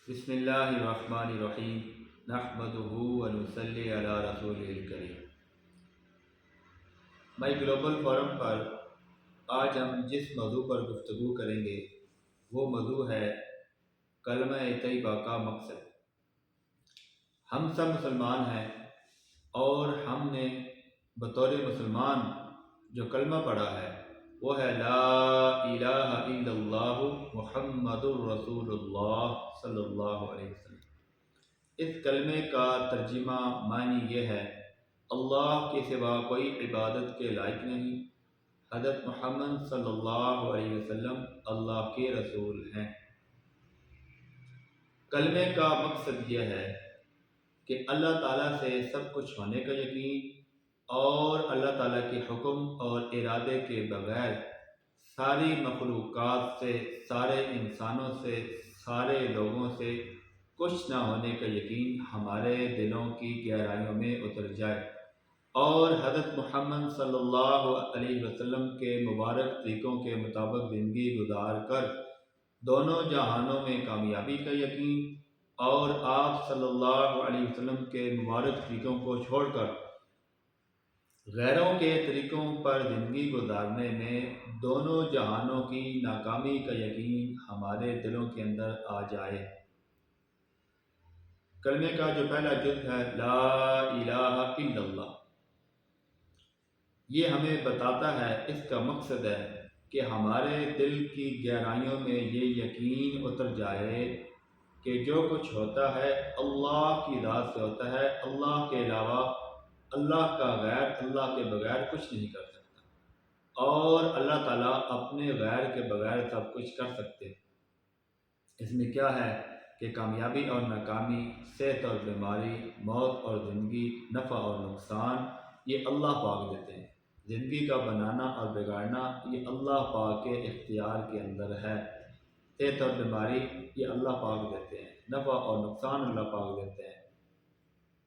بسم اللہ الرحمن الرحیم نحمدہ ونصلی علی رسولہ الکریم۔ مائی گلوبل فورم پر آج ہم جس موضوع پر گفتگو کریں گے وہ موضوع ہے کلمہ طیبہ کا مقصد۔ ہم سب مسلمان ہیں اور ہم نے بطور مسلمان جو کلمہ پڑھا ہے وہ ہے لا الہ الا اللہ محمد الرسول اللہ صلی اللہ علیہ وسلم۔ اس کلمے کا ترجمہ معنی یہ ہے اللہ کے سوا کوئی عبادت کے لائق نہیں، حضرت محمد صلی اللہ علیہ وسلم اللہ کے رسول ہیں۔ کلمے کا مقصد یہ ہے کہ اللہ تعالیٰ سے سب کچھ ہونے کا یقین اور اللہ تعالیٰ کے حکم اور ارادے کے بغیر ساری مخلوقات سے، سارے انسانوں سے، سارے لوگوں سے کچھ نہ ہونے کا یقین ہمارے دلوں کی گہرائیوں میں اتر جائے اور حضرت محمد صلی اللہ علیہ وسلم کے مبارک طریقوں کے مطابق زندگی گزار کر دونوں جہانوں میں کامیابی کا یقین اور آپ صلی اللہ علیہ وسلم کے مبارک طریقوں کو چھوڑ کر غیروں کے طریقوں پر زندگی گزارنے میں دونوں جہانوں کی ناکامی کا یقین ہمارے دلوں کے اندر آ جائے۔ کلمے کا جو پہلا جز ہے لا الہ الا اللہ، یہ ہمیں بتاتا ہے، اس کا مقصد ہے کہ ہمارے دل کی گہرائیوں میں یہ یقین اتر جائے کہ جو کچھ ہوتا ہے اللہ کی ذات سے ہوتا ہے، اللہ کے علاوہ، اللہ کا غیر، اللہ کے بغیر کچھ نہیں کر سکتا، اور اللہ تعالیٰ اپنے غیر کے بغیر سب کچھ کر سکتے ہیں۔ اس میں کیا ہے کہ کامیابی اور ناکامی، صحت اور بیماری، موت اور زندگی، نفع اور نقصان یہ اللہ پاک دیتے ہیں۔ زندگی کا بنانا اور بگاڑنا یہ اللہ پاک کے اختیار کے اندر ہے۔ صحت اور بیماری یہ اللہ پاک دیتے ہیں، نفع اور نقصان اللہ پاک دیتے ہیں۔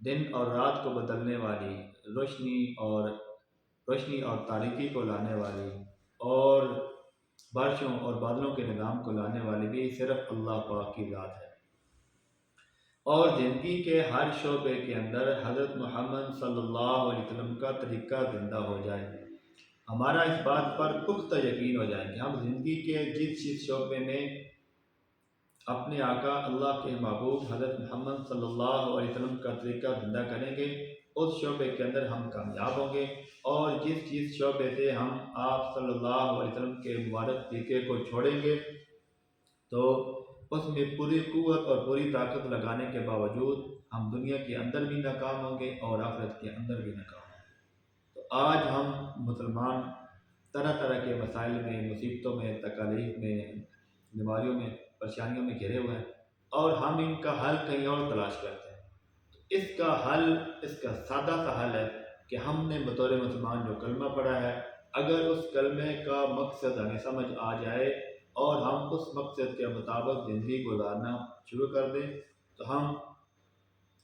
دن اور رات کو بدلنے والی، روشنی اور تاریکی کو لانے والی اور بارشوں اور بادلوں کے نظام کو لانے والی بھی صرف اللہ پاک کی ذات ہے۔ اور زندگی کے ہر شعبے کے اندر حضرت محمد صلی اللہ علیہ وسلم کا طریقہ زندہ ہو جائے، ہمارا اس بات پر پختہ یقین ہو جائے کہ ہم زندگی کے جس شعبے میں اپنے آقا اللہ کے محبوب حضرت محمد صلی اللہ علیہ وسلم کا طریقہ زندہ کریں گے اس شعبے کے اندر ہم کامیاب ہوں گے، اور جس شعبے سے ہم آپ صلی اللہ علیہ وسلم کے مبارک طریقے کو چھوڑیں گے تو اس میں پوری قوت اور پوری طاقت لگانے کے باوجود ہم دنیا کے اندر بھی ناکام ہوں گے اور آخرت کے اندر بھی ناکام ہوں گے۔ تو آج ہم مسلمان طرح طرح کے مسائل میں، مصیبتوں میں، تکالیف میں، بیماریوں میں، پریشانیوں میں گھرے ہوئے ہیں اور ہم ان کا حل کہیں اور تلاش کرتے ہیں۔ تو اس کا حل، اس کا سادہ سا حل ہے کہ ہم نے بطور مسلمان جو کلمہ پڑھا ہے، اگر اس کلمے کا مقصد ہمیں سمجھ آ جائے اور ہم اس مقصد کے مطابق زندگی گزارنا شروع کر دیں تو ہم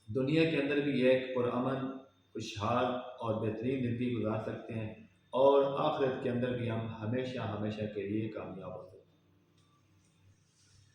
دنیا کے اندر بھی ایک پرامن، خوشحال اور بہترین زندگی گزار سکتے ہیں، اور آخرت کے اندر بھی ہم ہمیشہ کے لیے کامیاب ہو سکتے ہیں۔